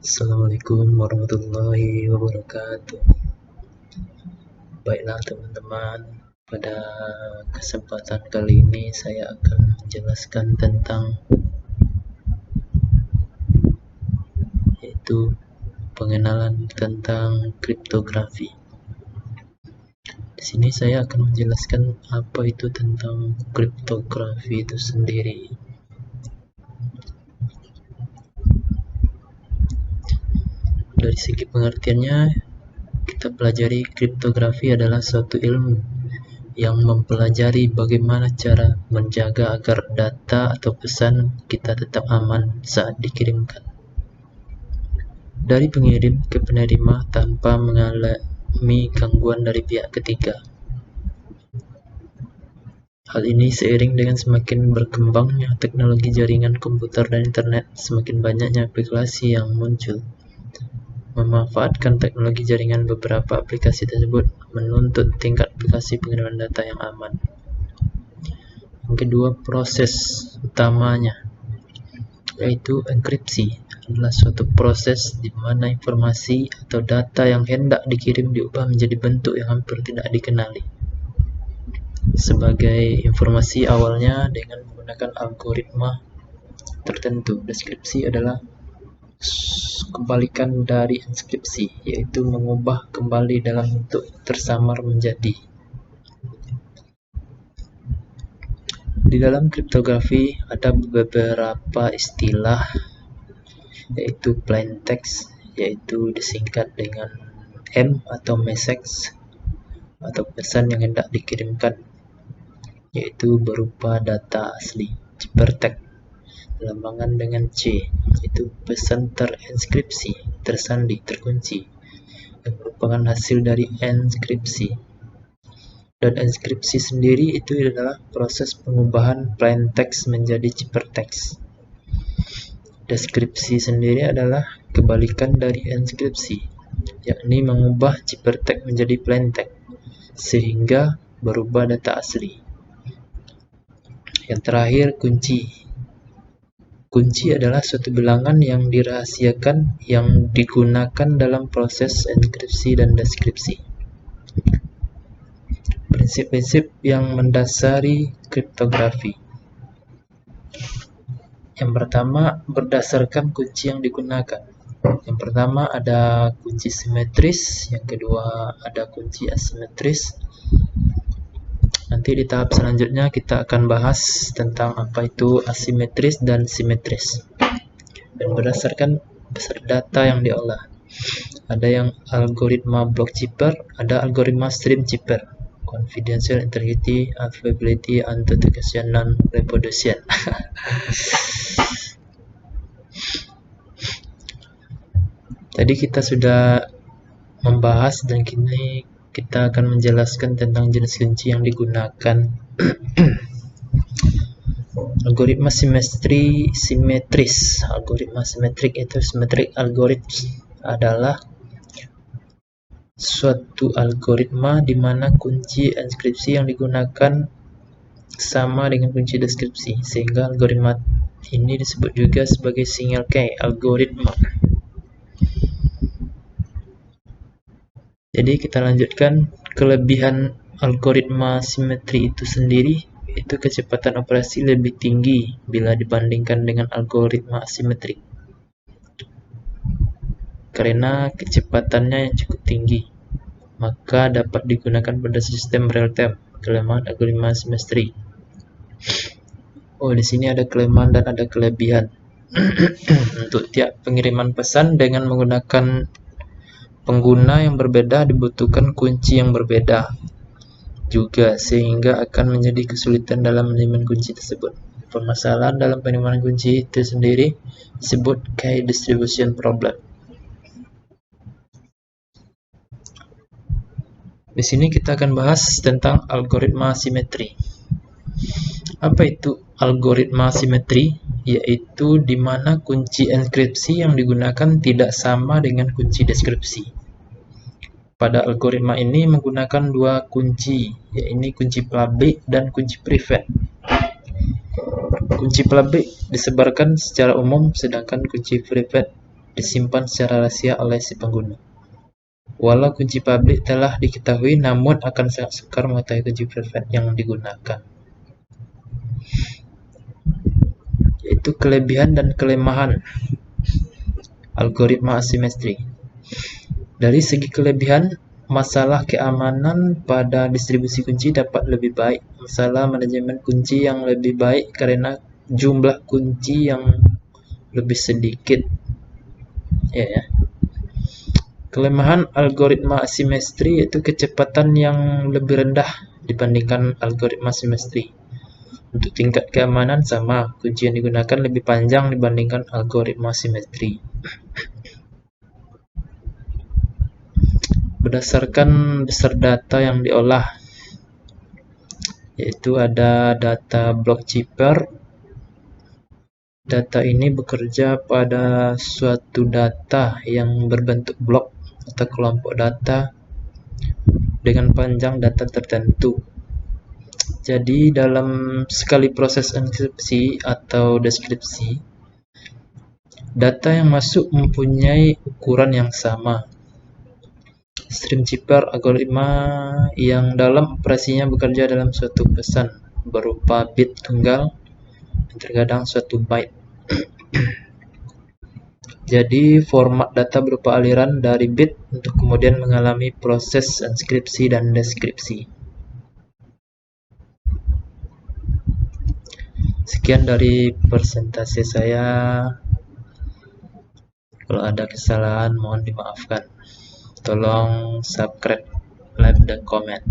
Assalamualaikum warahmatullahi wabarakatuh. Baiklah teman-teman, pada kesempatan kali ini saya akan menjelaskan tentang yaitu pengenalan tentang kriptografi. Di sini saya akan menjelaskan apa itu tentang kriptografi itu sendiri. Dari segi pengertiannya, kita pelajari kriptografi adalah suatu ilmu yang mempelajari bagaimana cara menjaga agar data atau pesan kita tetap aman saat dikirimkan dari pengirim ke penerima tanpa mengalami gangguan dari pihak ketiga. Hal ini seiring dengan semakin berkembangnya teknologi jaringan komputer dan internet, semakin banyaknya aplikasi yang muncul. Memanfaatkan teknologi jaringan, beberapa aplikasi tersebut menuntut tingkat aplikasi pengiriman data yang aman. Yang kedua, proses utamanya yaitu enkripsi adalah suatu proses di mana informasi atau data yang hendak dikirim diubah menjadi bentuk yang hampir tidak dikenali. Sebagai informasi awalnya dengan menggunakan algoritma tertentu. Deskripsi adalah kebalikan dari enskripsi, yaitu mengubah kembali dalam bentuk tersamar menjadi. Di dalam kriptografi ada beberapa istilah, yaitu plain text, yaitu disingkat dengan M atau message, atau pesan yang hendak dikirimkan, yaitu berupa data asli. Ciphertext, lambangan dengan C, yaitu pesan terenskripsi, tersandi, terkunci, yang merupakan hasil dari enskripsi. Dan enskripsi sendiri itu adalah proses pengubahan plain text menjadi ciphertext. Deskripsi sendiri adalah kebalikan dari enskripsi, yakni mengubah ciphertext menjadi plain text sehingga berubah data asli. Yang terakhir, kunci. Kunci adalah suatu bilangan yang dirahasiakan yang digunakan dalam proses enkripsi dan deskripsi. Prinsip-prinsip yang mendasari kriptografi. Yang pertama, berdasarkan kunci yang digunakan. Yang pertama ada kunci simetris, yang kedua ada kunci asimetris. Nanti di tahap selanjutnya kita akan bahas tentang apa itu asimetris dan simetris. Dan berdasarkan besar data yang diolah. Ada yang algoritma block cipher, ada algoritma stream cipher. Confidential, integrity, availability, authentication, non-reproduction. Tadi kita sudah membahas dan kini kita akan menjelaskan tentang jenis kunci yang digunakan. Algoritma simetris. Algoritma simetrik itu symmetric algorithm adalah suatu algoritma di mana kunci enskripsi yang digunakan sama dengan kunci deskripsi, sehingga algoritma ini disebut juga sebagai single key algoritma. Jadi kita lanjutkan kelebihan algoritma simetri itu sendiri, itu kecepatan operasi lebih tinggi bila dibandingkan dengan algoritma asimetrik. Karena kecepatannya yang cukup tinggi, maka dapat digunakan pada sistem real time. Kelemahan algoritma simetri. Oh, di sini ada kelemahan dan ada kelebihan. Untuk tiap pengiriman pesan dengan menggunakan pengguna yang berbeda dibutuhkan kunci yang berbeda juga, sehingga akan menjadi kesulitan dalam menimbang kunci tersebut. Permasalahan dalam penerimaan kunci itu sendiri disebut key distribution problem. Di sini kita akan bahas tentang algoritma simetri. Apa itu algoritma simetri? Yaitu di mana kunci enkripsi yang digunakan tidak sama dengan kunci deskripsi. Pada algoritma ini menggunakan dua kunci, yaitu kunci public dan kunci private. Kunci public disebarkan secara umum, sedangkan kunci private disimpan secara rahasia oleh si pengguna. Walau kunci publik telah diketahui, namun akan sangat sukar mengetahui kunci private yang digunakan. Yaitu kelebihan dan kelemahan algoritma asimetri. Dari segi kelebihan, masalah keamanan pada distribusi kunci dapat lebih baik. Masalah manajemen kunci yang lebih baik karena jumlah kunci yang lebih sedikit. Ya. Kelemahan algoritma asimetri yaitu kecepatan yang lebih rendah dibandingkan algoritma simetri. Untuk tingkat keamanan sama, kunci yang digunakan lebih panjang dibandingkan algoritma simetri. Berdasarkan besar data yang diolah, yaitu ada data block chipper. Data ini bekerja pada suatu data yang berbentuk blok atau kelompok data dengan panjang data tertentu. Jadi dalam sekali proses enkripsi atau deskripsi, data yang masuk mempunyai ukuran yang sama. Stream chipper algoritma yang dalam operasinya bekerja dalam suatu pesan berupa bit tunggal dan terkadang suatu byte. Jadi format data berupa aliran dari bit untuk kemudian mengalami proses enkripsi dan deskripsi. Sekian dari presentasi saya. Kalau ada kesalahan mohon dimaafkan. Tolong subscribe, like, dan komen.